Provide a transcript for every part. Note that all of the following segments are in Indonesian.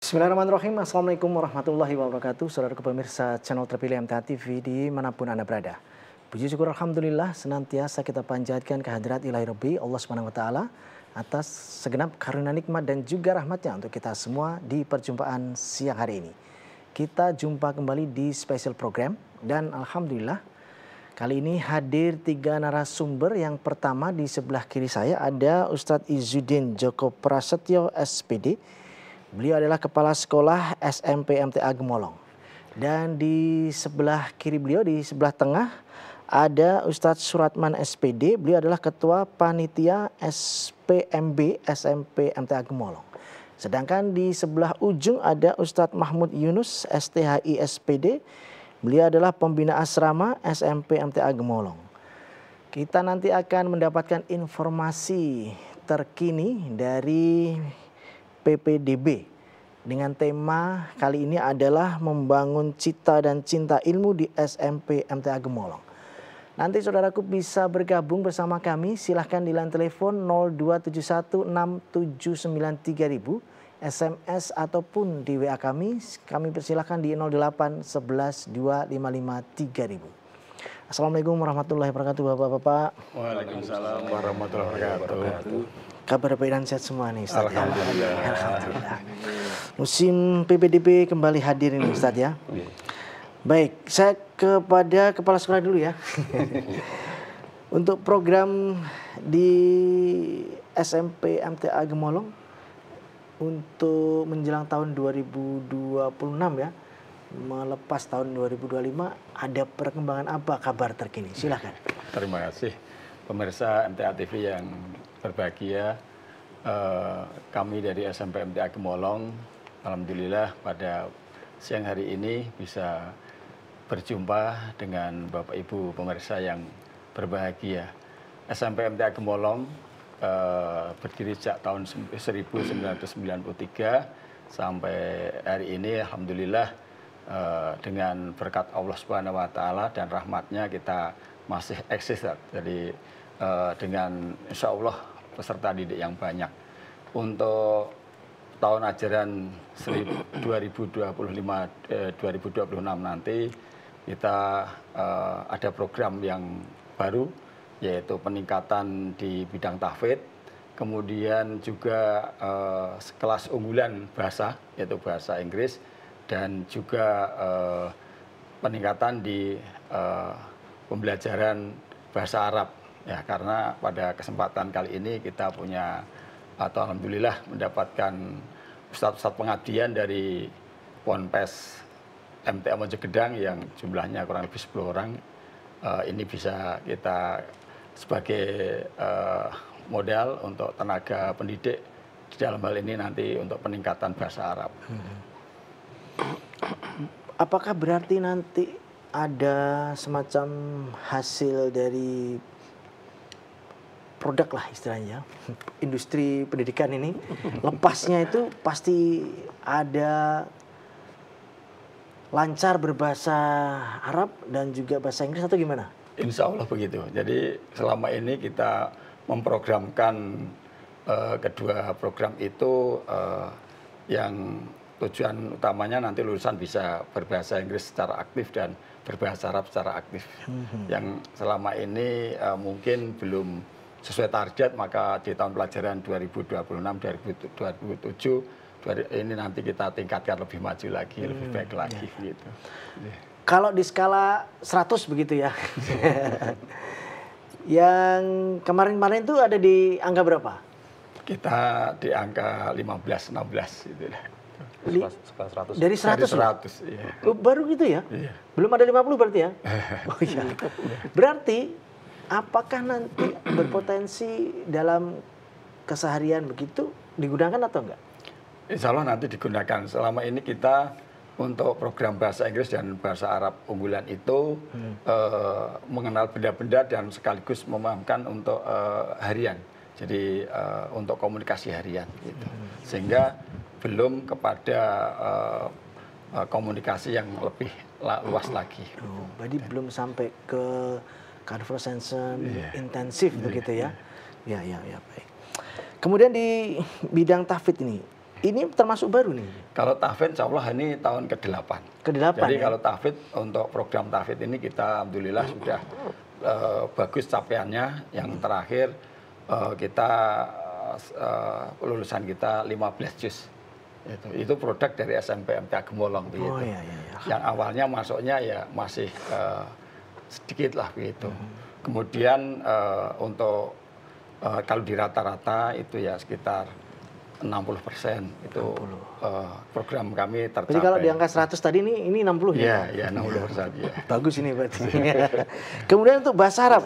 Bismillahirrahmanirrahim. Assalamualaikum warahmatullahi wabarakatuh. Saudara pemirsa channel terpilih MTA TV dimanapun Anda berada. Puji syukur Alhamdulillah senantiasa kita panjatkan kehadirat ilahi Rabbi Allah Subhanahu wa Ta'ala atas segenap karunia nikmat dan juga rahmatnya untuk kita semua di perjumpaan siang hari ini. Kita jumpa kembali di special program dan Alhamdulillah kali ini hadir 3 narasumber. Yang pertama di sebelah kiri saya ada Ustadz Izzuddin Joko Prasetyo SPD. Beliau adalah Kepala Sekolah SMP MTA Gemolong. Dan di sebelah kiri beliau, di sebelah tengah, ada Ustadz Suratman SPD. Beliau adalah Ketua Panitia SPMB SMP MTA Gemolong. Sedangkan di sebelah ujung ada Ustadz Mahmud Yunus STHI SPD. Beliau adalah Pembina Asrama SMP MTA Gemolong. Kita nanti akan mendapatkan informasi terkini dari PPDB dengan tema kali ini adalah membangun cita dan cinta ilmu di SMP MTA Gemolong. Nanti saudaraku bisa bergabung bersama kami, silahkan di line telepon 02716793000, SMS ataupun di WA kami persilahkan di 081125553000. Assalamualaikum warahmatullahi wabarakatuh Bapak-bapak. Waalaikumsalam warahmatullahi wabarakatuh. Kabar baik dan sehat semua nih Ustaz. Alhamdulillah. Alhamdulillah. Musim PPDB kembali hadir ini Ustaz ya. Baik, saya kepada Kepala Sekolah dulu ya. Untuk program di SMP MTA Gemolong untuk menjelang tahun 2026 ya, melepas tahun 2025, ada perkembangan apa kabar terkini? Silakan. Terima kasih pemirsa MTA TV yang berbahagia. Kami dari SMP MTA Gemolong, alhamdulillah pada siang hari ini bisa berjumpa dengan Bapak Ibu pemirsa yang berbahagia. SMP MTA Gemolong berdiri sejak tahun 1993 sampai hari ini, alhamdulillah dengan berkat Allah Subhanahu wa Ta'ala dan rahmatnya kita masih eksis. Jadi dengan insya Allah peserta didik yang banyak. Untuk tahun ajaran 2025-2026 nanti kita ada program yang baru, yaitu peningkatan di bidang tahfidz, kemudian juga kelas unggulan bahasa, yaitu bahasa Inggris, dan juga peningkatan di pembelajaran bahasa Arab. Ya, karena pada kesempatan kali ini kita punya atau alhamdulillah mendapatkan ustadz-ustadz pengabdian dari Ponpes MTA Mojogedang yang jumlahnya kurang lebih 10 orang. Ini bisa kita sebagai modal untuk tenaga pendidik di dalam hal ini nanti untuk peningkatan bahasa Arab. Apakah berarti nanti ada semacam hasil dari produk lah istilahnya, industri pendidikan ini, lepasnya itu pasti ada lancar berbahasa Arab dan juga bahasa Inggris atau gimana? Insya Allah begitu. Jadi selama ini kita memprogramkan kedua program itu yang tujuan utamanya nanti lulusan bisa berbahasa Inggris secara aktif dan berbahasa Arab secara aktif. Yang selama ini mungkin belum sesuai target, maka di tahun pelajaran 2026-2027 ini nanti kita tingkatkan lebih maju lagi, lebih baik lagi gitu. Kalau di skala 100 begitu ya. Yang kemarin-kemarin itu ada di angka berapa? Kita di angka 15-16 gitu lah. Dari 100, iya. Baru gitu ya? Iya. Belum ada 50 berarti ya? Oh iya. Berarti apakah nanti berpotensi dalam keseharian begitu digunakan atau enggak? Insya Allah nanti digunakan. Selama ini kita untuk program bahasa Inggris dan bahasa Arab unggulan itu mengenal benda-benda dan sekaligus memahamkan untuk harian. Jadi untuk komunikasi harian gitu. Sehingga belum kepada komunikasi yang lebih luas lagi. Berarti belum sampai ke conversation intensif begitu ya? Ya baik. Kemudian di bidang tahfidz ini, Ini termasuk baru nih? Kalau tahfidz insya Allah ini tahun ke-8. Ke-8 Jadi ya? kalau tahfidz, untuk program tahfidz ini kita alhamdulillah sudah bagus capaiannya. Yang terakhir kita lulusan kita 15 juz. Itu produk dari SMP MTA Gemolong begitu. Oh iya, iya. Yang awalnya masuknya ya masih sedikit lah begitu. Kemudian untuk kalau di rata-rata itu ya sekitar 60% itu program kami tercapai. Jadi kalau di angka 100 tadi ini 60 ya? Iya, 60%. Ya. Bagus ini berarti. Kemudian untuk bahasa Arab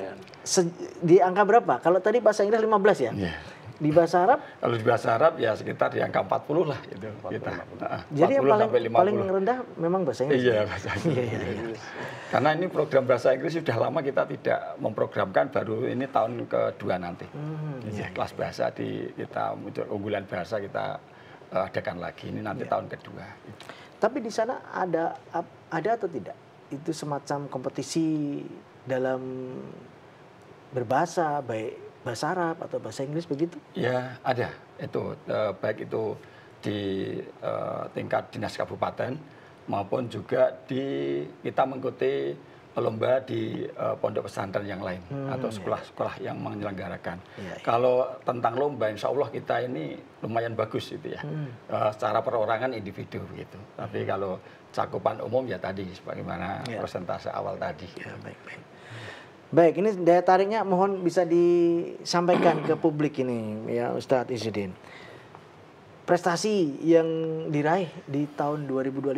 di angka berapa? Kalau tadi bahasa Inggris 15 ya? Iya. Di bahasa Arab? Kalau di bahasa Arab ya sekitar di angka 40 lah itu kita. Jadi yang paling rendah memang bahasa Inggris. Iya, bahasa Inggris. Karena ini program bahasa Inggris sudah lama kita tidak memprogramkan, baru ini tahun kedua nanti. Kelas bahasa kita untuk unggulan bahasa kita adakan lagi. Ini nanti tahun kedua. Tapi di sana ada atau tidak? Itu semacam kompetisi dalam berbahasa, baik bahasa Arab atau bahasa Inggris begitu? Ya, ada. Itu baik itu di tingkat dinas kabupaten maupun juga kita mengikuti lomba di pondok pesantren yang lain atau sekolah-sekolah yang menyelenggarakan. Kalau tentang lomba, insya Allah kita ini lumayan bagus itu ya. Secara perorangan individu gitu. Tapi kalau cakupan umum ya tadi sebagaimana persentase awal tadi. Ya, baik. Baik, ini daya tariknya mohon bisa disampaikan ke publik ini ya Ustadz Izzuddin. Prestasi yang diraih di tahun 2025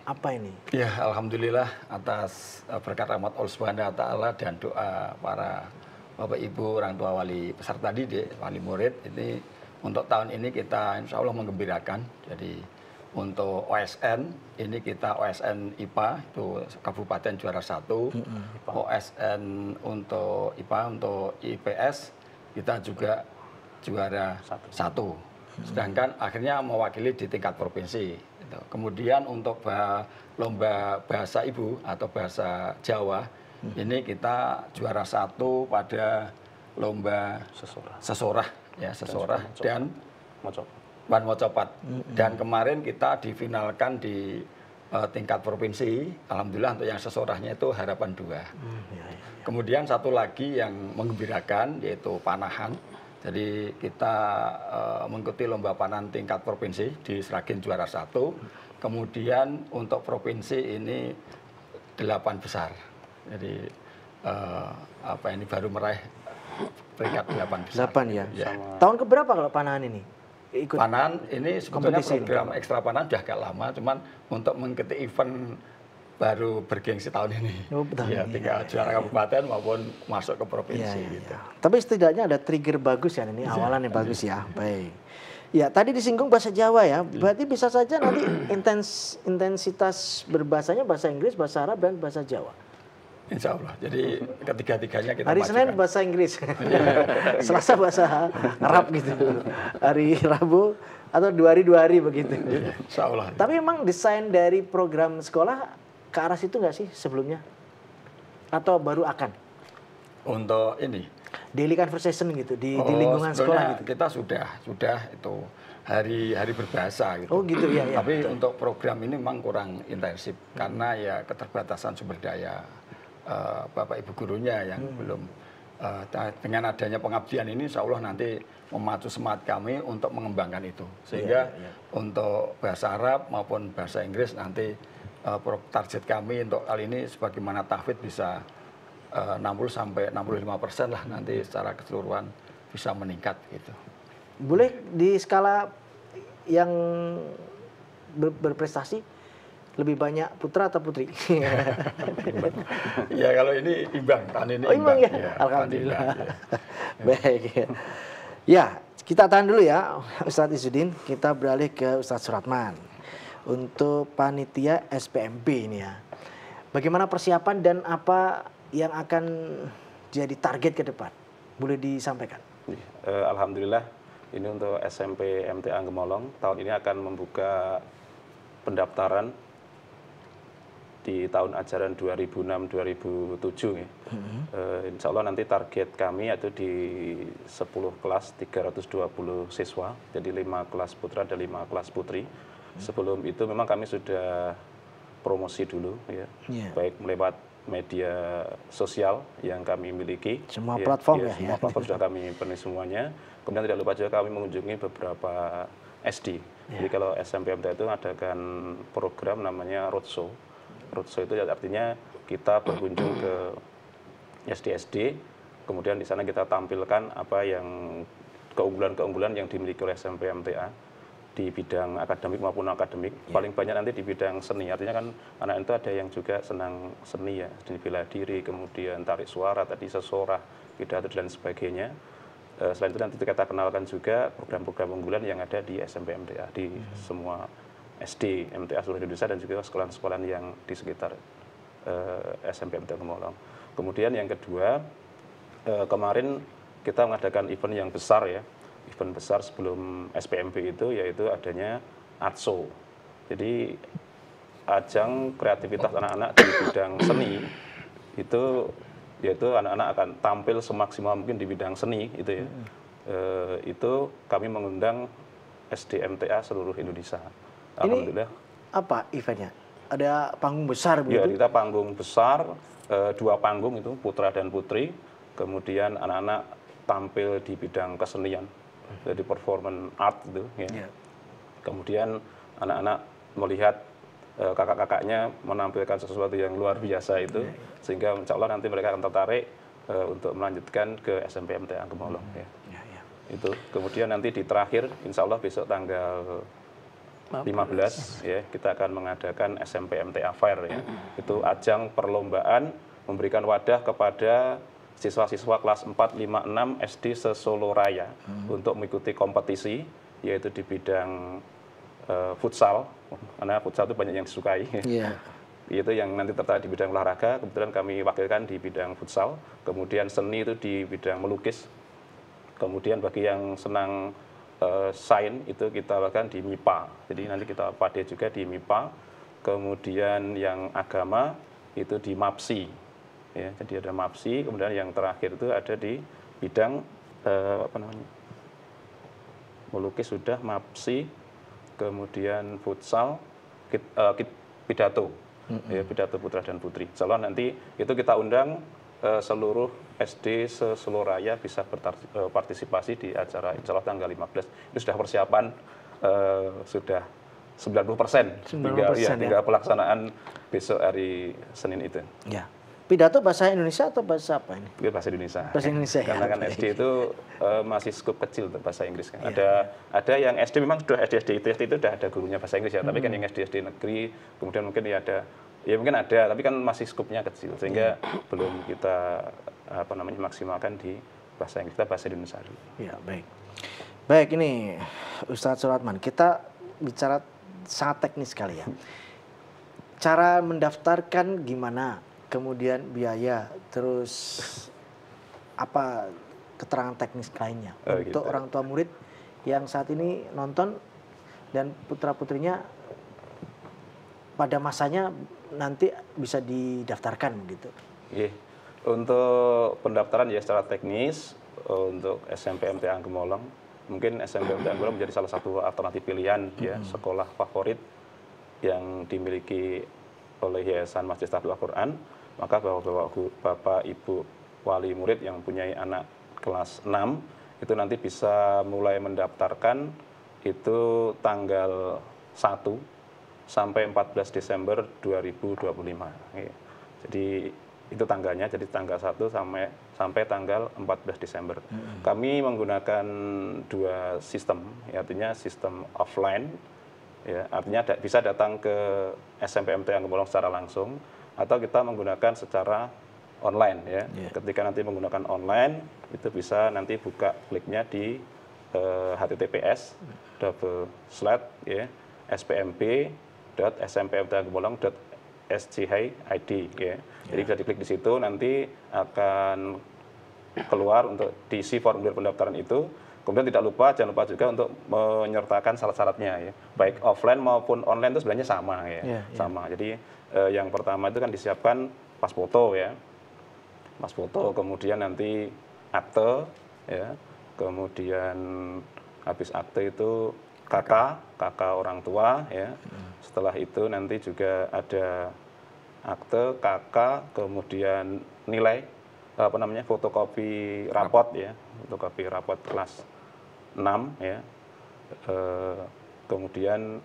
apa ini? Ya, alhamdulillah atas berkat rahmat Allah Subhanahu wa taala dan doa para Bapak Ibu, orang tua wali peserta didik, wali murid, ini untuk tahun ini kita insya Allah menggembirakan. Jadi untuk OSN, ini kita OSN IPA, itu Kabupaten juara 1. OSN untuk IPA, untuk IPS, kita juga juara 1. Sedangkan akhirnya mewakili di tingkat provinsi. Kemudian untuk lomba bahasa ibu atau bahasa Jawa, ini kita juara 1 pada lomba sesorah dan Wan Mocopat. Dan kemarin kita difinalkan di tingkat provinsi, alhamdulillah untuk yang sesorahnya itu Harapan 2. Kemudian satu lagi yang menggembirakan yaitu panahan. Jadi kita mengikuti lomba panahan tingkat provinsi di Sragen juara 1. Kemudian untuk provinsi ini 8 besar. Jadi ini baru meraih peringkat 8 besar. 8 ya. Tahun keberapa kalau panahan ini? Ikut panahan ini sebetulnya program ekstra panahan sudah agak lama, cuman untuk mengikuti event baru bergengsi tahun ini. Ya, tinggal juara kabupaten maupun masuk ke provinsi gitu. Tapi setidaknya ada trigger bagus ya ini, awalan yang bagus ya. Baik. Ya, tadi disinggung bahasa Jawa ya. Berarti bisa saja nanti intensitas berbahasanya bahasa Inggris, bahasa Arab dan bahasa Jawa. Insya Allah. Jadi ketiga-tiganya kita hari Senin bahasa Inggris, Selasa bahasa Arab gitu, hari Rabu atau 2 hari begitu. Insya Allah. Tapi memang desain dari program sekolah ke arah situ nggak sih sebelumnya? Atau baru akan? Untuk ini? Daily conversation gitu di lingkungan sekolah gitu. Kita sudah itu hari berbahasa gitu. Oh gitu ya. Tapi untuk program ini memang kurang intensif karena ya keterbatasan sumber daya. Bapak Ibu gurunya yang belum dengan adanya pengabdian ini insya Allah nanti memacu semangat kami untuk mengembangkan itu sehingga untuk bahasa Arab maupun bahasa Inggris nanti target kami untuk kali ini sebagaimana tahfidz bisa 60-65% lah nanti secara keseluruhan bisa meningkat gitu. Boleh di skala yang berprestasi lebih banyak putra atau putri? Ya kalau ini imbang, tahun ini imbang ya? Alhamdulillah. Baik. Ya, kita tahan dulu ya Ustadz Izzuddin. Kita beralih ke Ustadz Suratman. Untuk panitia SPMB ini ya. Bagaimana persiapan dan apa yang akan jadi target ke depan? Boleh disampaikan? Alhamdulillah, ini untuk SMP MTA Gemolong tahun ini akan membuka pendaftaran di tahun ajaran 2006-2007 ya. Insya Allah nanti target kami yaitu di 10 kelas 320 siswa, jadi 5 kelas putra dan 5 kelas putri. Sebelum itu memang kami sudah promosi dulu ya, baik lewat media sosial yang kami miliki. Semua platform ya? Semua platform sudah kami penuhi semuanya. Kemudian tidak lupa juga kami mengunjungi beberapa SD. Jadi kalau SMP MTA itu adakan program namanya roadshow. Roadshow itu artinya kita berkunjung ke SD-SD, kemudian di sana kita tampilkan apa yang keunggulan-keunggulan yang dimiliki oleh SMP MTA di bidang akademik maupun akademik. Paling banyak nanti di bidang seni, artinya kan anak itu ada yang juga senang seni ya, seni bela diri, kemudian tarik suara, tadi sesorah, pidato dan sebagainya. Selain itu nanti kita kenalkan juga program-program unggulan yang ada di SMP MTA, di semua SD MTA seluruh Indonesia dan juga sekolah-sekolah yang di sekitar SMP MTA Gemolong. Kemudian yang kedua, kemarin kita mengadakan event yang besar ya, event besar sebelum SPMB itu, yaitu adanya art show. Jadi ajang kreativitas anak-anak di bidang seni itu, yaitu anak-anak akan tampil semaksimal mungkin di bidang seni itu ya. Itu kami mengundang SDMTA seluruh Indonesia. Alhamdulillah. Ini apa eventnya? Ada panggung besar begitu? Ya, kita panggung besar, 2 panggung itu, putra dan putri. Kemudian anak-anak tampil di bidang kesenian, jadi performance art itu ya. Kemudian anak-anak melihat kakak-kakaknya menampilkan sesuatu yang luar biasa itu, sehingga insya Allah nanti mereka akan tertarik untuk melanjutkan ke SMP MTA Gemolong ya. Itu kemudian nanti di terakhir insya Allah besok tanggal 15 ya, kita akan mengadakan SMP MTA Fair ya. Itu ajang perlombaan memberikan wadah kepada siswa-siswa kelas 4, 5, 6 SD se-Solo Raya untuk mengikuti kompetisi, yaitu di bidang futsal, karena futsal itu banyak yang disukai. Itu yang nanti tertarik di bidang olahraga, kebetulan kami wakilkan di bidang futsal. Kemudian seni itu di bidang melukis. Kemudian bagi yang senang sains itu kita lakukan di MIPA. Jadi nanti kita pade juga di MIPA. Kemudian yang agama itu di MAPSI. Ya, jadi ada MAPSI. Kemudian yang terakhir itu ada di bidang melukis sudah, MAPSI. Kemudian futsal, pidato, ya, pidato putra dan putri. Insya Allah nanti itu kita undang seluruh SD se-Solo Raya bisa berpartisipasi di acara insya Allah tanggal 15. Itu sudah persiapan, sudah 90%, tinggal pelaksanaan besok hari Senin itu. Ya. Pidato bahasa Indonesia atau bahasa apa ini? Bahasa Indonesia. Bahasa Indonesia karena kan SD itu masih skup kecil bahasa Inggris kan. Ada yang SD memang sudah SD itu sudah ada gurunya bahasa Inggris ya. Tapi kan yang SD negeri kemudian mungkin mungkin ada, tapi kan masih skupnya kecil sehingga belum kita maksimalkan di bahasa Inggris, kita bahasa Indonesia dulu. Ya, baik. Baik, ini Ustadz Suratman, kita bicara sangat teknis sekali ya. Cara mendaftarkan gimana? Kemudian biaya, terus apa keterangan teknis lainnya untuk orang tua murid yang saat ini nonton dan putra-putrinya pada masanya nanti bisa didaftarkan begitu. Untuk pendaftaran ya secara teknis untuk SMP MTA Gemolong, mungkin SMP MTA Gemolong menjadi salah satu alternatif pilihan ya, sekolah favorit yang dimiliki oleh Yayasan Masjid Tahfidzul Quran. Maka Bapak Ibu wali murid yang mempunyai anak kelas 6 itu nanti bisa mulai mendaftarkan itu tanggal 1 sampai 14 Desember 2025. Jadi itu tanggalnya, jadi tanggal 1 sampai tanggal 14 Desember. Kami menggunakan 2 sistem, artinya sistem offline, ya, artinya bisa datang ke SMP MTA Gemolong secara langsung, atau kita menggunakan secara online ya. Ketika nanti menggunakan online itu bisa nanti buka kliknya di https://spmp.smpmtaggemolong.schi.id ya. Jadi bisa diklik di situ, nanti akan keluar untuk diisi formulir pendaftaran itu. Kemudian jangan lupa juga untuk menyertakan syarat-syaratnya ya. Baik offline maupun online itu sebenarnya sama ya. Sama. Jadi yang pertama itu kan disiapkan pas foto ya. Pas foto, kemudian nanti akte ya. Kemudian habis akte itu KK orang tua ya. Setelah itu nanti juga ada akte, KK, kemudian nilai fotokopi rapot ya, fotokopi rapot kelas 6 ya. Kemudian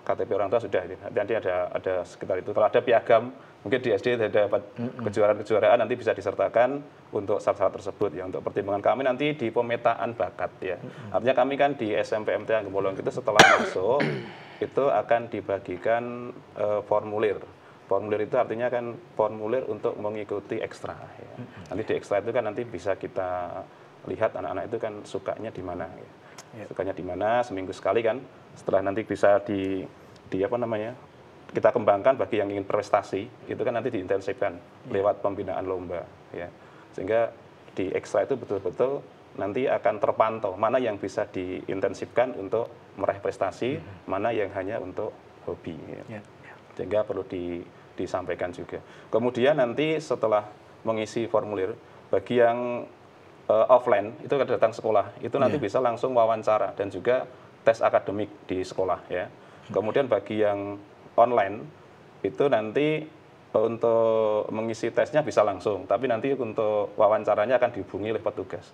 KTP orang tua sudah, nanti ada sekitar itu. Kalau ada piagam, mungkin di SD dapat kejuaraan nanti bisa disertakan untuk syarat-syarat tersebut ya. Untuk pertimbangan kami nanti di pemetaan bakat ya. Artinya kami kan di SMP MTA Gembolong itu setelah masuk itu akan dibagikan formulir. Formulir itu artinya kan formulir untuk mengikuti ekstra. Ya. Nanti di ekstra itu kan nanti bisa kita lihat anak-anak itu kan sukanya di mana. Ya. Sukanya di mana seminggu sekali kan. Setelah nanti bisa kita kembangkan bagi yang ingin prestasi itu kan nanti diintensifkan lewat pembinaan lomba. Ya. Sehingga di ekstra itu betul-betul nanti akan terpantau mana yang bisa diintensifkan untuk meraih prestasi, mana yang hanya untuk hobi. Ya. Sehingga perlu disampaikan juga. Kemudian nanti setelah mengisi formulir, bagi yang offline itu akan datang sekolah, itu nanti bisa langsung wawancara dan juga tes akademik di sekolah ya. Kemudian bagi yang online itu nanti untuk mengisi tesnya bisa langsung, tapi nanti untuk wawancaranya akan dihubungi oleh petugas.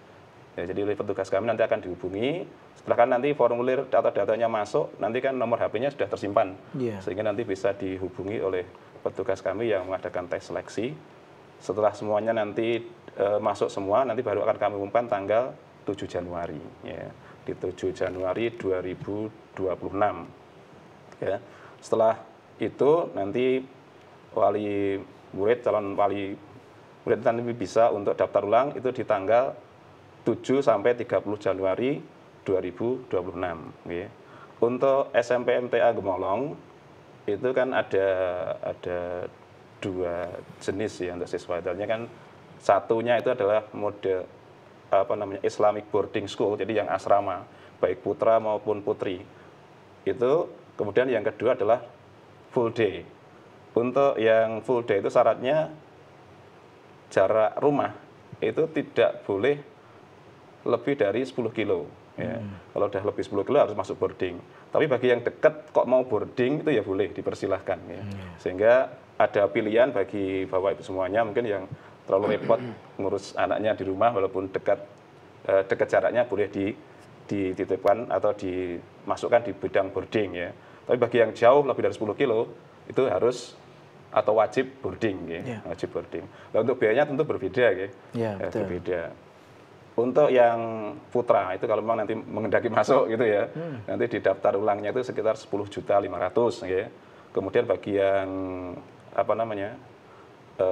Ya, jadi oleh petugas kami nanti akan dihubungi. Setelah kan nanti formulir atau datanya masuk, nanti kan nomor HP-nya sudah tersimpan, sehingga nanti bisa dihubungi oleh petugas kami yang mengadakan tes seleksi. Setelah semuanya nanti masuk semua, nanti baru akan kami umumkan tanggal 7 Januari. Ya. Di 7 Januari 2026. Ya. Setelah itu nanti calon wali murid nanti bisa untuk daftar ulang itu di tanggal 7 sampai 30 Januari 2026. Ya. Untuk SMP MTA Gemolong itu kan ada dua jenis ya untuk siswa. Artinya kan satunya itu adalah mode Islamic boarding school, jadi yang asrama, baik putra maupun putri. Itu kemudian yang kedua adalah full day. Untuk yang full day itu syaratnya jarak rumah itu tidak boleh lebih dari 10 kilo. Ya. Kalau udah lebih 10 kilo harus masuk boarding. Tapi bagi yang dekat kok mau boarding itu ya boleh, dipersilahkan. Ya. Sehingga ada pilihan bagi Bapak Ibu semuanya, mungkin yang terlalu repot ngurus anaknya di rumah walaupun dekat jaraknya boleh dititipkan atau dimasukkan di bidang boarding. Ya. Tapi bagi yang jauh lebih dari 10 kilo itu harus atau wajib boarding. Ya. Wajib boarding. Nah, untuk biayanya tentu berbeda. Ya. Berbeda. Untuk yang putra itu kalau memang nanti mengendaki masuk gitu ya, nanti di daftar ulangnya itu sekitar 10.500.000 ya. Kemudian bagi yang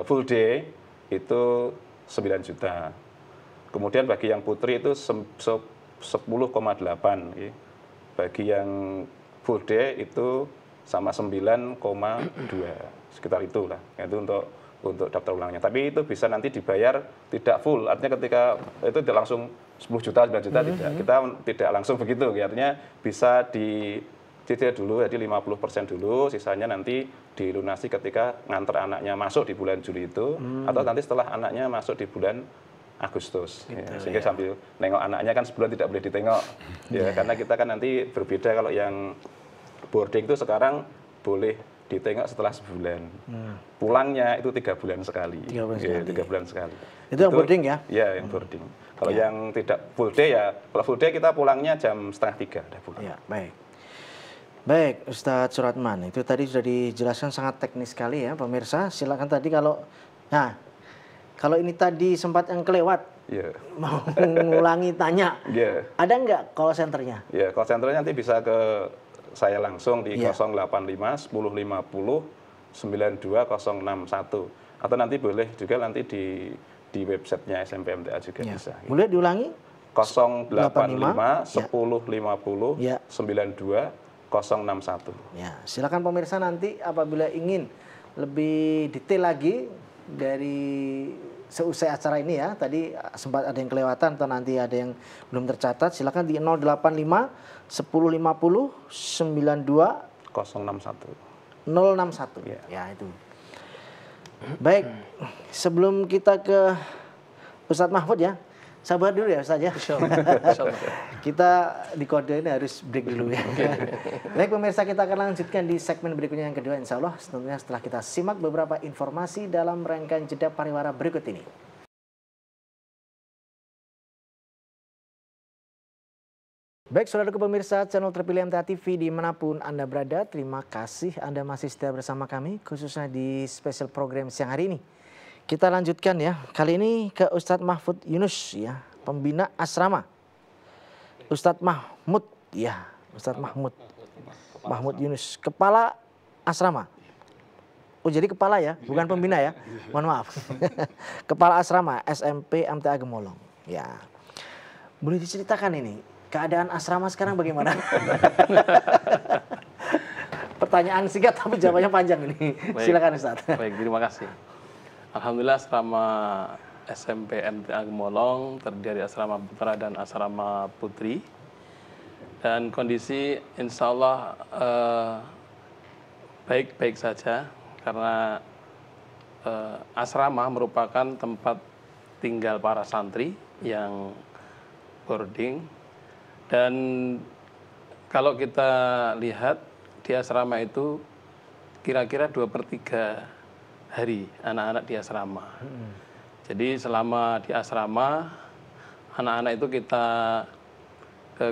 full day itu 9 juta. Kemudian bagi yang putri itu 10,8 ya. Bagi yang full day itu sama 9,2 sekitar itulah. Itu untuk daftar ulangnya. Tapi itu bisa nanti dibayar tidak full. Artinya ketika itu tidak langsung 10 juta, 9 juta tidak. Kita tidak langsung begitu. Artinya bisa dicicil dulu, jadi 50% dulu, sisanya nanti dilunasi ketika nganter anaknya masuk di bulan Juli itu, atau nanti setelah anaknya masuk di bulan Agustus. Gitu, ya. Sehingga sambil nengok anaknya kan sebulan tidak boleh ditengok. Ya, karena kita kan nanti berbeda kalau yang boarding itu sekarang boleh ditengok setelah sebulan. Pulangnya itu 3 bulan sekali. 3 bulan sekali. Itu yang boarding ya? Iya, yang boarding. Kalau yang tidak full day ya, kalau full day kita pulangnya jam 2:30 udah pulang. Ya, baik. Baik, Ustadz Suratman, itu tadi sudah dijelaskan sangat teknis sekali ya, pemirsa. Silakan tadi kalau ini tadi sempat yang kelewat, mau mengulangi tanya, ada nggak call centernya? Ya, call centernya nanti bisa ke saya langsung di 085 1050 92061 atau nanti boleh juga nanti di websitenya SMP MTA juga bisa. Boleh diulangi? 085 1050 92061. Ya, silakan pemirsa nanti apabila ingin lebih detail lagi dari seusai acara ini ya. Tadi sempat ada yang kelewatan atau nanti ada yang belum tercatat, silakan di 085 1050 92 061. 061. Ya. Ya itu. Baik, sebelum kita ke Ustadz Mahfud ya, sabar dulu ya Ustadz ya. Insyaallah. Kita di kode ini harus break dulu ya. Baik pemirsa, kita akan lanjutkan di segmen berikutnya yang kedua insya Allah. Tentunya setelah kita simak beberapa informasi dalam rangkaian jeda pariwara berikut ini. Baik, saudaraku pemirsa channel terpilih MTA TV dimanapun Anda berada, terima kasih Anda masih setia bersama kami, khususnya di spesial program siang hari ini. Kita lanjutkan ya, kali ini ke Ustadz Mahfud Yunus ya, pembina asrama. Ustadz Mahmud ya, Ustadz Mahmud Yunus, kepala asrama. Oh jadi kepala ya, bukan pembina ya, mohon maaf. Kepala asrama SMP MTA Gemolong. Ya, boleh diceritakan ini keadaan asrama sekarang bagaimana? Pertanyaan singkat tapi jawabannya panjang ini. Baik. Silakan Ustaz. Baik, terima kasih. Alhamdulillah asrama SMP MTA Gemolong terdiri dari asrama putra dan asrama putri. Dan kondisi insya Allah baik-baik saja karena asrama merupakan tempat tinggal para santri yang boarding. Dan kalau kita lihat di asrama itu kira-kira 2/3 hari anak-anak di asrama. Jadi selama di asrama anak-anak itu kita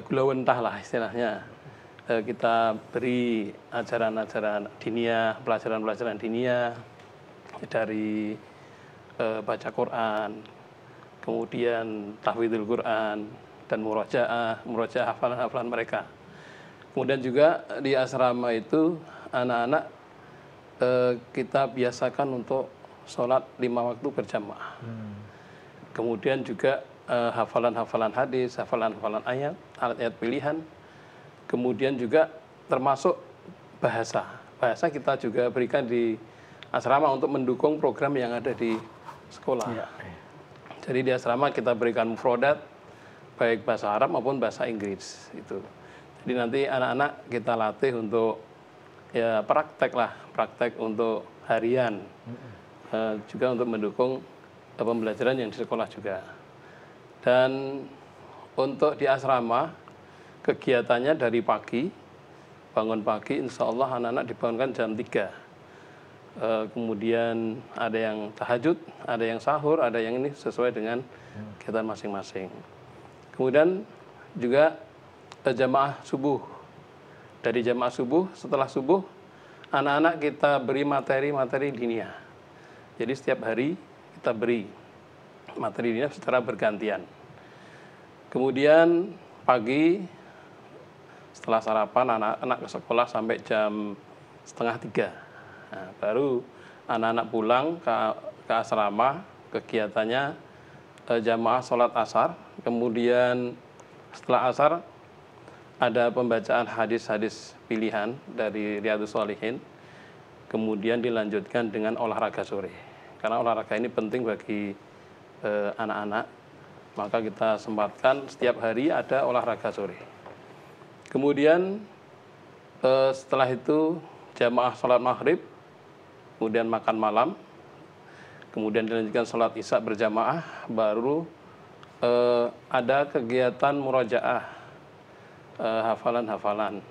gulawentah lah istilahnya. Kita beri ajaran-ajaran diniyah, pelajaran-pelajaran diniyah dari baca Quran, kemudian tahfidzul Quran dan murojaah hafalan-hafalan mereka. Kemudian juga di asrama itu anak-anak kita biasakan untuk sholat 5 waktu berjamaah. Kemudian juga hafalan-hafalan hadis, hafalan-hafalan ayat pilihan. Kemudian juga termasuk bahasa. Bahasa kita juga berikan di asrama untuk mendukung program yang ada di sekolah. Ya. Jadi di asrama kita berikan mufrodat, baik bahasa Arab maupun bahasa Inggris. Itu. Jadi nanti anak-anak kita latih untuk ya praktek untuk harian, juga untuk mendukung pembelajaran yang di sekolah juga. Dan untuk di asrama kegiatannya dari pagi, bangun pagi, insya Allah anak-anak dibangunkan jam 3. Kemudian ada yang tahajud, ada yang sahur, ada yang ini sesuai dengan kegiatan masing-masing. Kemudian juga jamaah subuh. Dari jamaah subuh, setelah subuh, anak-anak kita beri materi-materi diniyah. Jadi setiap hari kita beri materi diniyah secara bergantian. Kemudian pagi, setelah sarapan, anak-anak ke sekolah sampai jam 2:30. Nah, baru anak-anak pulang ke asrama, kegiatannya jamaah sholat asar. Kemudian setelah asar, ada pembacaan hadis-hadis pilihan dari Riyadhus Shalihin, kemudian dilanjutkan dengan olahraga sore. Karena olahraga ini penting bagi anak-anak, maka kita sempatkan setiap hari ada olahraga sore. Kemudian setelah itu jamaah sholat maghrib, kemudian makan malam, kemudian dilanjutkan sholat isya berjamaah, baru ada kegiatan murojaah, hafalan-hafalan,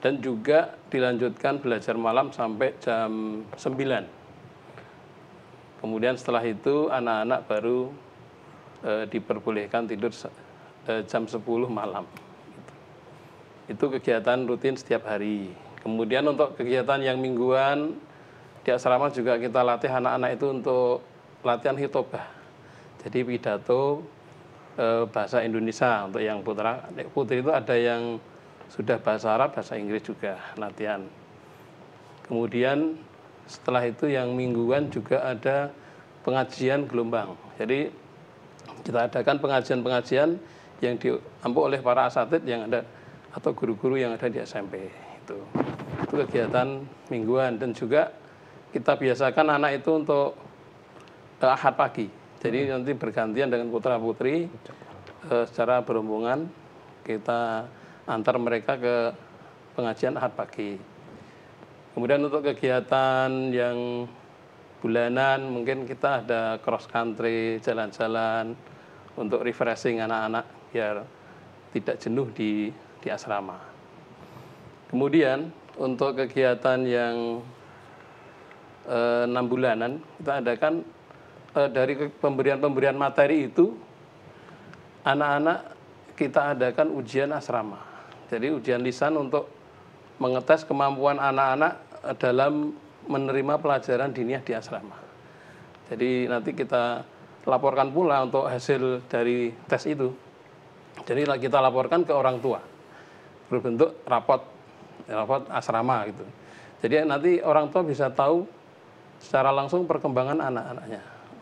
dan juga dilanjutkan belajar malam sampai jam 9. Kemudian setelah itu anak-anak baru diperbolehkan tidur jam 10 malam. Itu kegiatan rutin setiap hari. Kemudian untuk kegiatan yang mingguan di asrama juga kita latih anak-anak itu untuk latihan khitobah. Jadi pidato bahasa Indonesia untuk yang putra, putri itu ada yang sudah bahasa Arab, bahasa Inggris juga latihan. Kemudian setelah itu yang mingguan juga ada pengajian gelombang. Jadi kita adakan pengajian-pengajian yang diampu oleh para asatidz yang ada atau guru-guru yang ada di SMP. Itu kegiatan mingguan. Dan juga kita biasakan anak itu untuk Ahad pagi. Jadi nanti bergantian dengan putra putri secara berombongan kita antar mereka ke pengajian Ahad pagi. Kemudian untuk kegiatan yang bulanan mungkin kita ada cross country, jalan-jalan untuk refreshing anak-anak biar tidak jenuh di asrama. Kemudian untuk kegiatan yang 6 bulanan kita adakan dari pemberian materi itu anak-anak kita adakan ujian asrama. Jadi ujian lisan untuk mengetes kemampuan anak-anak dalam menerima pelajaran diniyah di asrama. Jadi nanti kita laporkan pula untuk hasil dari tes itu. Jadi kita laporkan ke orang tua berbentuk rapot asrama gitu. Jadi nanti orang tua bisa tahu secara langsung perkembangan anak-anaknya.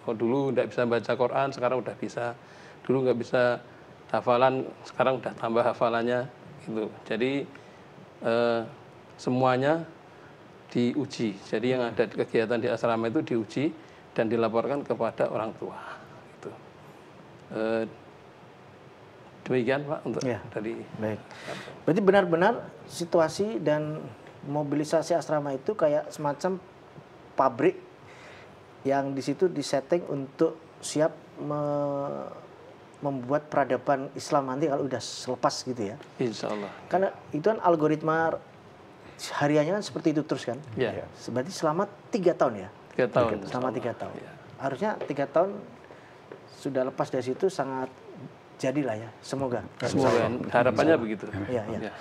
Oh dulu tidak bisa baca Quran, sekarang udah bisa. Dulu nggak bisa hafalan, sekarang udah tambah hafalannya gitu. Jadi semuanya diuji. Jadi yang ada di kegiatan di asrama itu diuji dan dilaporkan kepada orang tua. Gitu. Demikian Pak untuk dari. Baik. Berarti benar-benar situasi dan mobilisasi asrama itu kayak semacam pabrik yang di situ disetting untuk siap membuat peradaban Islam nanti kalau udah selepas gitu ya. Insya Allah. Karena itu kan algoritma hariannya kan seperti itu terus kan. Ya. Berarti selama 3 tahun ya. 3 tahun. Selama 3 tahun. Ya. Harusnya 3 tahun sudah lepas dari situ sangat jadilah ya. Semoga. Semoga. Harapannya begitu. Iya, iya. Ya.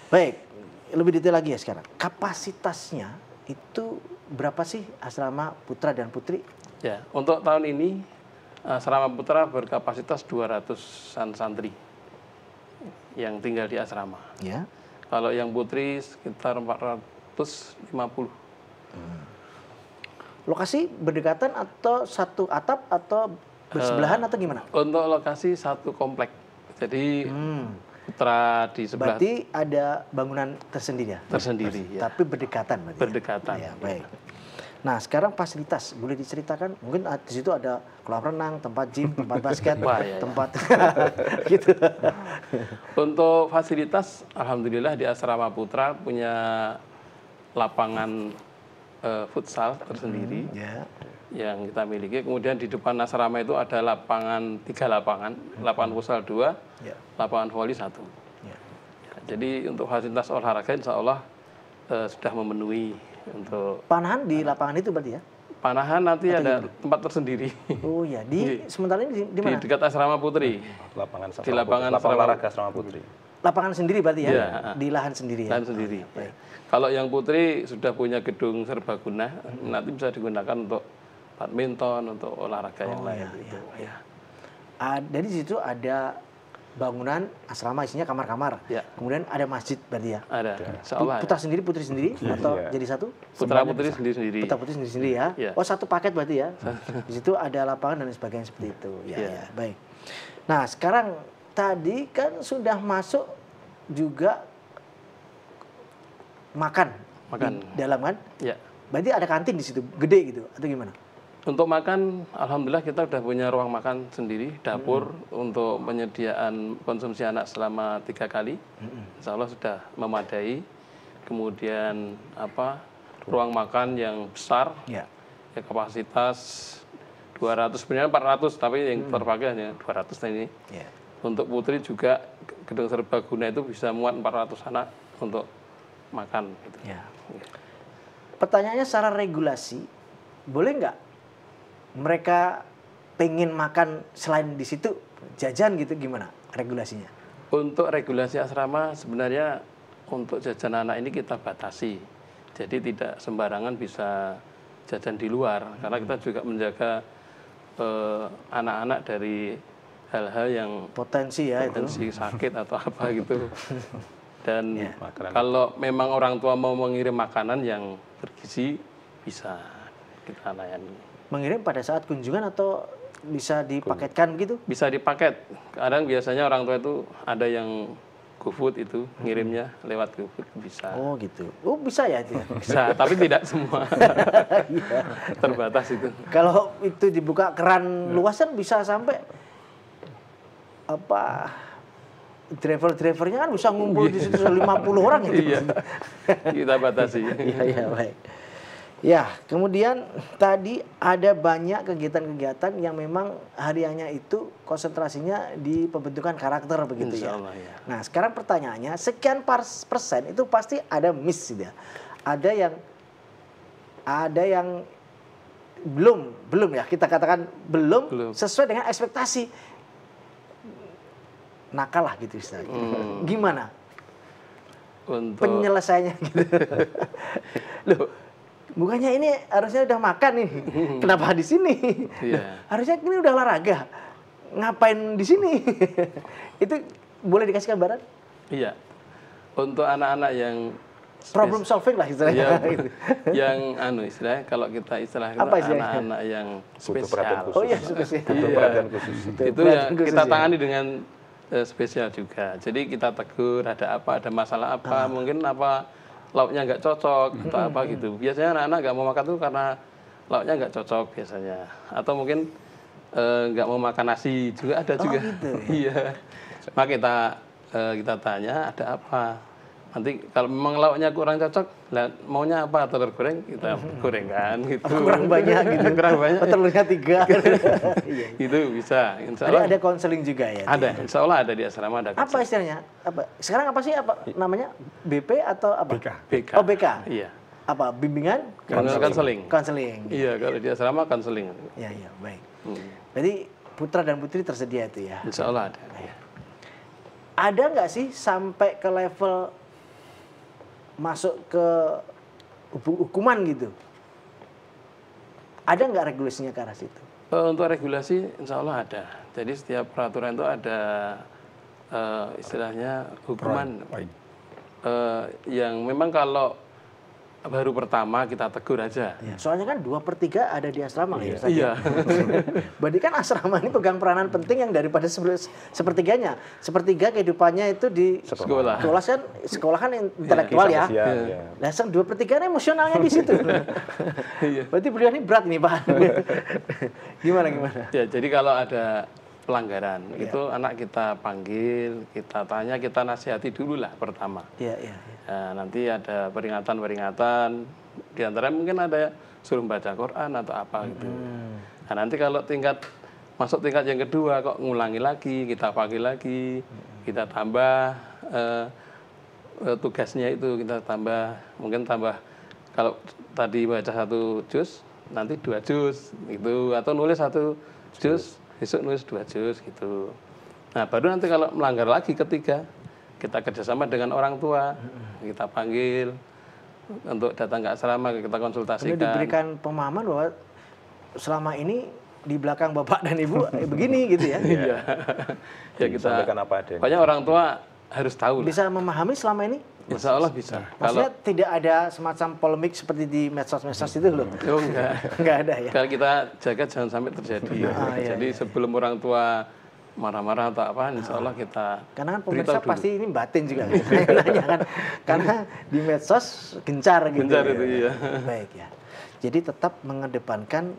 Baik, lebih detail lagi ya sekarang. Kapasitasnya itu berapa sih asrama putra dan putri? Ya, untuk tahun ini asrama putra berkapasitas 200-an santri yang tinggal di asrama. Ya. Kalau yang putri sekitar 450. Lokasi berdekatan atau satu atap atau bersebelahan atau gimana? Untuk lokasi satu komplek. Jadi putra di sebelah. Berarti ada bangunan tersendiri ya? Tersendiri. Ya. Tapi berdekatan berarti. Berdekatan. Ya, baik. Nah, sekarang fasilitas boleh diceritakan? Mungkin di situ ada kolam renang, tempat gym, tempat basket, tempat gitu. Untuk fasilitas, alhamdulillah di asrama putra punya lapangan futsal tersendiri yang kita miliki. Kemudian di depan asrama itu ada lapangan 3 lapangan, lapangan futsal 2, lapangan voli 1. Ya, jadi untuk fasilitas olahraga insya Allah sudah memenuhi. Untuk panahan di lapangan itu berarti ya? Panahan nanti ada tempat tersendiri. Oh ya, sementara ini di mana? Di dekat asrama putri. Di lapangan olahraga asrama putri. Lapangan sendiri berarti ya? Ya. Di lahan sendiri ya? Lahan sendiri. Ya. Kalau yang putri sudah punya gedung serbaguna, nanti bisa digunakan untuk badminton, untuk olahraga yang lain. Gitu. Ya. Jadi di situ ada bangunan asrama isinya kamar-kamar. Ya. Kemudian ada masjid berarti ya? Ada. Insyaallah. Putra sendiri, putri sendiri atau jadi satu? Putra putri sendiri-sendiri. Putra putri sendiri-sendiri ya? Ya. Oh, satu paket berarti ya? Di situ ada lapangan dan sebagainya seperti itu. Ya, baik. Nah, sekarang tadi kan sudah masuk juga makan. Di dalam kan? Ya. Berarti ada kantin di situ, gede gitu atau gimana? Untuk makan, alhamdulillah kita sudah punya ruang makan sendiri, dapur untuk penyediaan konsumsi anak selama 3 kali. Insya Allah sudah memadai. Kemudian ruang makan yang besar, ya kapasitas 200, sebenarnya 400, tapi yang terpakai hanya 200 ini. Ya. Untuk putri juga gedung serbaguna itu bisa muat 400 anak untuk makan. Gitu. Ya. Pertanyaannya secara regulasi, boleh nggak mereka pengen makan selain di situ jajan gitu, gimana regulasinya? Untuk regulasi asrama sebenarnya untuk jajan anak ini kita batasi. Jadi tidak sembarangan bisa jajan di luar karena kita juga menjaga anak-anak dari hal-hal yang potensi sakit atau apa gitu. Dan kalau memang orang tua mau mengirim makanan yang bergizi bisa kita layani. Mengirim pada saat kunjungan atau bisa dipaketkan gitu? Bisa dipaket. Kadang biasanya orang tua itu ada yang GoFood itu ngirimnya lewat GoFood bisa. Oh gitu. Oh bisa ya itu ya? Bisa, tapi tidak semua. Terbatas itu. Kalau itu dibuka keran luas kan bisa sampai apa driver-drivernya kan bisa ngumpul di situ 50 orang gitu. Iya. Kita batasi. Iya, iya, baik. Ya, kemudian tadi ada banyak kegiatan-kegiatan yang memang hariannya itu konsentrasinya di pembentukan karakter begitu Insya ya. Allah, ya. Nah, sekarang pertanyaannya, sekian persen itu pasti ada miss gitu ya. Ada yang belum ya, kita katakan belum sesuai dengan ekspektasi. Nakal lah gitu istilahnya. Gimana Untuk penyelesaiannya gitu? Loh, bukannya ini harusnya udah makan nih, kenapa di sini? Iya. Harusnya ini udah olahraga, ngapain di sini? Itu boleh dikasih gambaran? iya. Untuk anak-anak yang Problem solving lah istilahnya. Iya, yang istilahnya kalau kita istilahnya Apa istilahnya? anak-anak yang Butuh perhatian spesial. khusus. Oh iya, spesial. Butuh perhatian khusus. Itu yang kita tangani dengan spesial juga. Jadi kita tegur ada apa, ada masalah apa, mungkin apa lauknya nggak cocok atau apa gitu. Biasanya anak-anak nggak mau makan tuh karena lauknya nggak cocok biasanya. Atau mungkin nggak mau makan nasi juga ada juga. Gitu ya? Iya. Maka kita tanya ada apa. Nanti kalau memang lauknya kurang cocok, maunya apa telur goreng kita gorengkan gitu. Kurang banyak gitu. Kurang banyak. Telurnya 3. Iya. Itu bisa. Insya Jadi Allah ada konseling juga ya? ada. Insya Allah ada di asrama ada. Apa istilahnya? Apa? Sekarang apa sih namanya? BP atau apa? BK. Oh BK. Iya. Apa? Bimbingan? Konseling. Konseling. Iya, kalau di asrama konseling. Iya, baik. Jadi putra dan putri tersedia itu ya? Insya Allah ada. Ada nggak sih sampai ke level masuk ke hukuman gitu? Ada nggak regulasinya ke arah situ? Untuk regulasi insya Allah ada. Jadi setiap peraturan itu ada istilahnya hukuman yang memang kalau baru pertama kita tegur aja. Ya, soalnya kan 2/3 ada di asrama ya. Iya. Berarti kan asrama ini pegang peranan penting yang daripada sepertiganya. Sepertiga kehidupannya itu di Sekolah. Sekolah kan intelektual ya. Lah 2/3 emosionalnya di situ. Iya. Berarti beliau ini berat nih Pak. Gimana? Ya, jadi kalau ada pelanggaran itu anak kita panggil, kita tanya, kita nasihati dulu lah pertama. Iya. Nah, nanti ada peringatan-peringatan, di antara mungkin ada suruh baca Quran atau apa gitu. Nah, nanti kalau masuk tingkat yang kedua kok ngulangi lagi, kita panggil lagi, kita tambah tugasnya itu, kita mungkin tambah kalau tadi baca 1 juz, nanti 2 juz gitu, atau nulis 1 juz, besok nulis 2 juz gitu. Nah, baru nanti kalau melanggar lagi ketiga, kita kerjasama dengan orang tua, kita panggil untuk datang ke asrama, kita konsultasikan. Kemudian diberikan pemahaman bahwa selama ini di belakang bapak dan ibu begini gitu ya. Iya. Ya kita sampaikan apa adanya. Pokoknya orang tua harus tahu. Bisa memahami selama ini? Insya Allah bisa. Maksudnya tidak ada semacam polemik seperti di medsos-medsos itu loh? Oh enggak. Enggak ada ya? Kalau kita jaga jangan sampai terjadi. Jadi sebelum orang tua marah-marah atau apa, insya Allah kita karena kan pemirsa pasti ini batin juga nanya kan, karena di medsos gencar gitu. Gencar itu iya. Baik ya. Jadi tetap mengedepankan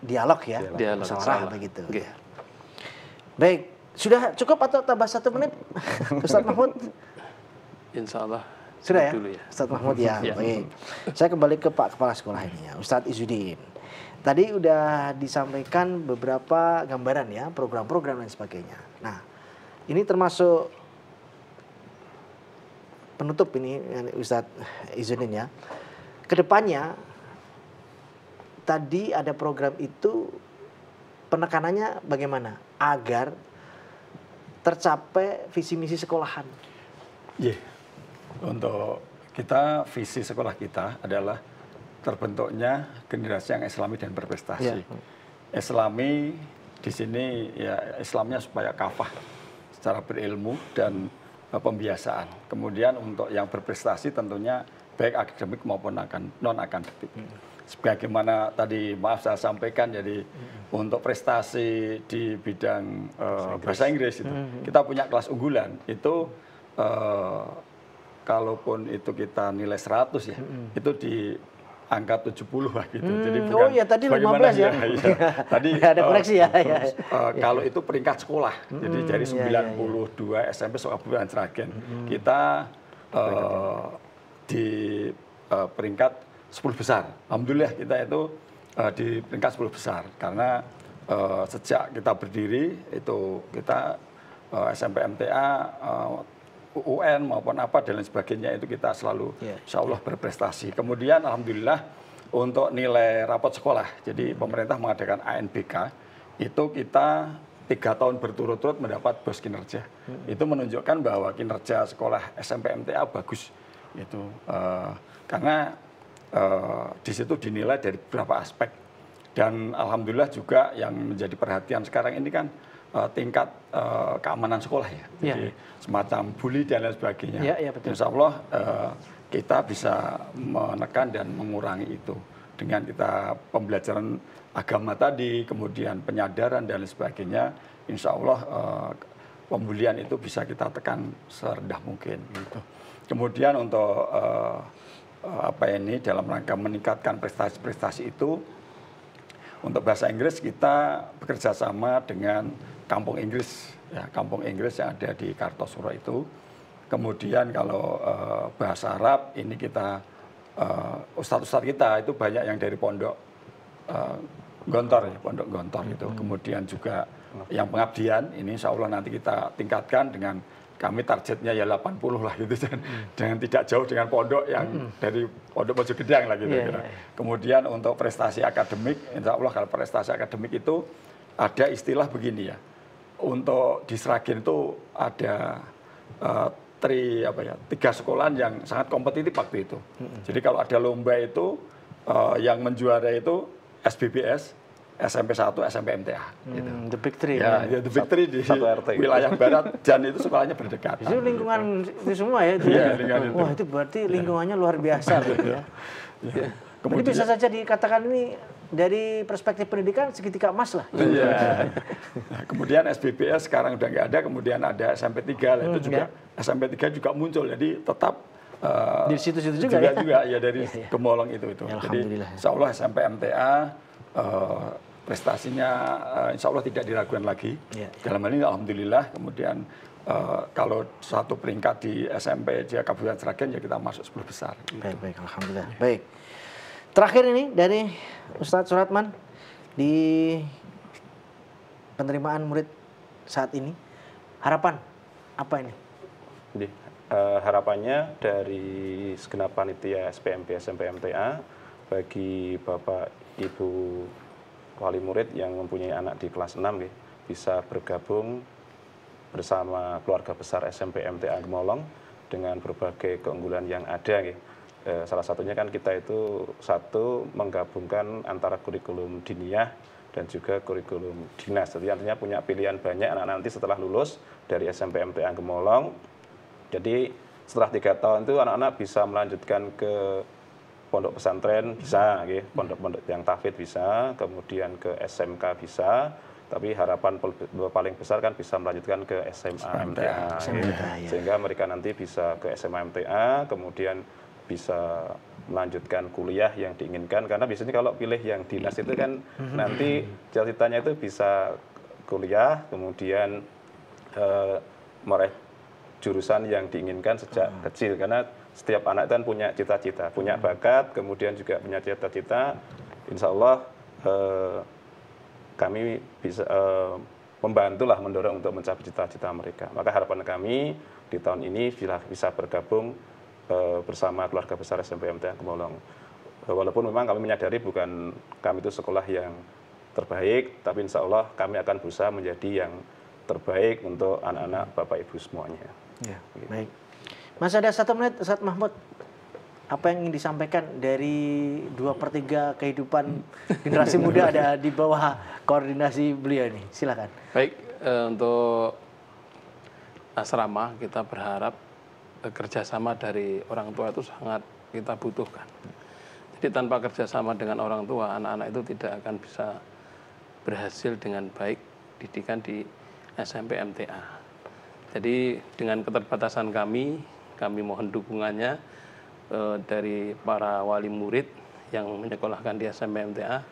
dialog ya, musyawarah begitu. Okay. Baik, sudah cukup atau tambah 1 menit, Ustaz Mahmud? Insya Allah. Sudah ya, dulu ya. Ustaz Mahmud ya. Baik. Saya kembali ke Pak Kepala Sekolah ini ya, Ustaz Izzuddin. Tadi udah disampaikan beberapa gambaran ya, program-program dan sebagainya. Nah, ini termasuk penutup ini Ustadz Izzuddin ya. Kedepannya tadi ada program itu penekanannya bagaimana agar tercapai visi misi sekolahan. Untuk kita visi sekolah kita adalah terbentuknya generasi yang Islami dan berprestasi. Islami di sini ya Islamnya supaya kafah secara berilmu dan pembiasaan. Kemudian untuk yang berprestasi tentunya baik akademik maupun non akademik. sebagaimana tadi maaf saya sampaikan, jadi untuk prestasi di bidang bahasa Inggris itu kita punya kelas unggulan itu kalaupun itu kita nilai 100 ya, itu di angka 70 lah gitu. Jadi bukan, oh ya tadi 15 ya. Tadi ada koreksi ya. Kalau itu peringkat sekolah, jadi dari 92 SMP Kabupaten Sragen, kita di peringkat 10 besar. Alhamdulillah kita itu di peringkat 10 besar karena sejak kita berdiri itu kita SMP MTA, UN maupun apa dan lain sebagainya itu kita selalu insya Allah berprestasi. Kemudian alhamdulillah untuk nilai rapot sekolah, jadi pemerintah mengadakan ANBK, itu kita 3 tahun berturut-turut mendapat BOS kinerja. Itu menunjukkan bahwa kinerja sekolah SMP MTA bagus. Itu karena di situ dinilai dari beberapa aspek. Dan alhamdulillah juga yang menjadi perhatian sekarang ini kan tingkat keamanan sekolah ya. Jadi semacam bully dan lain sebagainya. Betul. Insya Allah kita bisa menekan dan mengurangi itu dengan kita pembelajaran agama tadi, kemudian penyadaran dan lain sebagainya. Insya Allah pembulian itu bisa kita tekan serendah mungkin. Gitu. Kemudian untuk dalam rangka meningkatkan prestasi-prestasi itu, untuk bahasa Inggris kita bekerja sama dengan Kampung Inggris, ya, Kampung Inggris yang ada di Kartosuro itu. Kemudian kalau bahasa Arab ini kita ustadz-ustadz kita itu banyak yang dari pondok Gontor, ya, pondok Gontor itu. Kemudian juga yang pengabdian ini insya Allah nanti kita tingkatkan dengan kami targetnya ya 80 lah gitu, jangan tidak jauh dengan pondok yang dari pondok Mojogedang lah gitu. Kemudian untuk prestasi akademik, insya Allah kalau prestasi akademik itu ada istilah begini ya, untuk di Sragen itu ada 3 sekolahan yang sangat kompetitif waktu itu. Jadi kalau ada lomba itu yang menjuara itu SBBS, SMP 1, SMP MTA. Gitu. The Big Three. Ya, the Big Three di wilayah barat dan itu sekolahnya berdekatan. Itu lingkungan itu semua ya. Itu lingkungan itu. Wah itu berarti lingkungannya luar biasa. Gitu ya. Kemudian bisa saja dikatakan ini dari perspektif pendidikan segitiga emas lah. Iya. Nah, kemudian SBBS sekarang udah nggak ada, kemudian ada SMP 3 lah itu juga SMP 3 juga muncul. Jadi tetap di situ-situ juga ya dari Gemolong itu. Jadi insya Allah SMP MTA prestasinya insya Allah tidak diragukan lagi. Dalam hal ini alhamdulillah. Kemudian kalau satu peringkat di SMP di Kabupaten Sragen ya kita masuk 10 besar. Gitu. Baik, alhamdulillah. Baik. Terakhir ini dari Ustadz Suratman di penerimaan murid saat ini, harapan apa ini? Jadi, harapannya dari segenap panitia SPMP SMP MTA bagi Bapak Ibu wali murid yang mempunyai anak di kelas 6 bisa bergabung bersama keluarga besar SMP MTA Gemolong dengan berbagai keunggulan yang ada. Salah satunya kan kita itu menggabungkan antara kurikulum diniyah dan juga kurikulum dinas. Jadi artinya punya pilihan banyak anak nanti setelah lulus dari SMP MTA Gemolong. Jadi setelah 3 tahun itu anak-anak bisa melanjutkan ke pondok pesantren bisa, pondok-pondok yang tahfidz bisa, kemudian ke SMK bisa, tapi harapan paling besar kan bisa melanjutkan ke SMA MTA. Sehingga mereka nanti bisa ke SMA MTA, kemudian bisa melanjutkan kuliah yang diinginkan, karena biasanya kalau pilih yang dinas itu kan nanti cita-citanya itu bisa kuliah, kemudian meraih jurusan yang diinginkan sejak kecil, karena setiap anak itu kan punya cita-cita, punya bakat, kemudian juga punya cita-cita. Insya Allah kami bisa membantulah, mendorong untuk mencapai cita-cita mereka. Maka harapan kami di tahun ini bisa bergabung bersama keluarga besar SMP MTA Gemolong. Walaupun memang kami menyadari bukan kami itu sekolah yang terbaik, tapi insya Allah kami akan berusaha menjadi yang terbaik untuk anak-anak Bapak Ibu semuanya. Ya, baik. Masih ada 1 menit, Ustadz Mahmud. Apa yang ingin disampaikan dari 2/3 kehidupan generasi muda ada di bawah koordinasi beliau ini? Silakan. Baik, untuk asrama kita berharap kerjasama dari orang tua itu sangat kita butuhkan. Jadi tanpa kerjasama dengan orang tua, anak-anak itu tidak akan bisa berhasil dengan baik didikan di SMP MTA. Jadi dengan keterbatasan kami mohon dukungannya dari para wali murid yang menyekolahkan di SMP MTA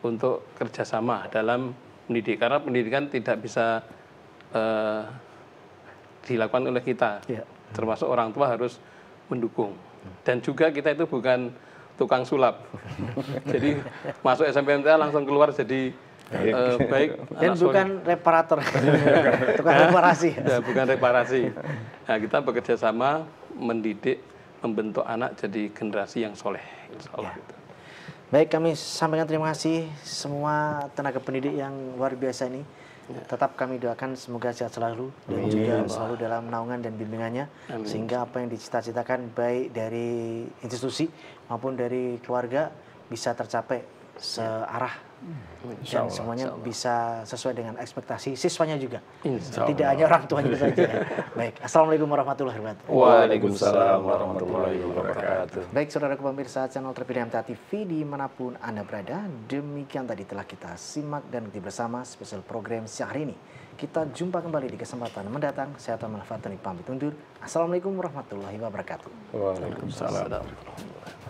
untuk kerjasama dalam mendidik. Karena pendidikan tidak bisa dilakukan oleh kita, termasuk orang tua harus mendukung. Dan juga kita itu bukan tukang sulap. Jadi masuk SMP MTA langsung keluar jadi baik. Dan bukan reparator, tukang reparasi. Ya, bukan reparasi. Nah, kita bekerja sama mendidik, membentuk anak jadi generasi yang soleh. Insya Allah. Gitu. Baik, kami sampaikan terima kasih semua tenaga pendidik yang luar biasa ini. Tetap kami doakan semoga sehat selalu dan juga selalu dalam naungan dan bimbingannya. Sehingga apa yang dicita-citakan baik dari institusi maupun dari keluarga bisa tercapai searah dan semuanya bisa sesuai dengan ekspektasi siswanya juga. Tidak hanya orang tuanya saja. Baik, assalamualaikum warahmatullahi wabarakatuh. Waalaikumsalam warahmatullahi wabarakatuh. Baik, saudara pemirsa channel terpilih MTA TV dimanapun Anda berada, demikian tadi telah kita simak dan ikuti bersama spesial program siang hari ini. Kita jumpa kembali di kesempatan mendatang. Saya Tamal Fatani pamit undur. Assalamualaikum warahmatullahi wabarakatuh. Waalaikumsalam.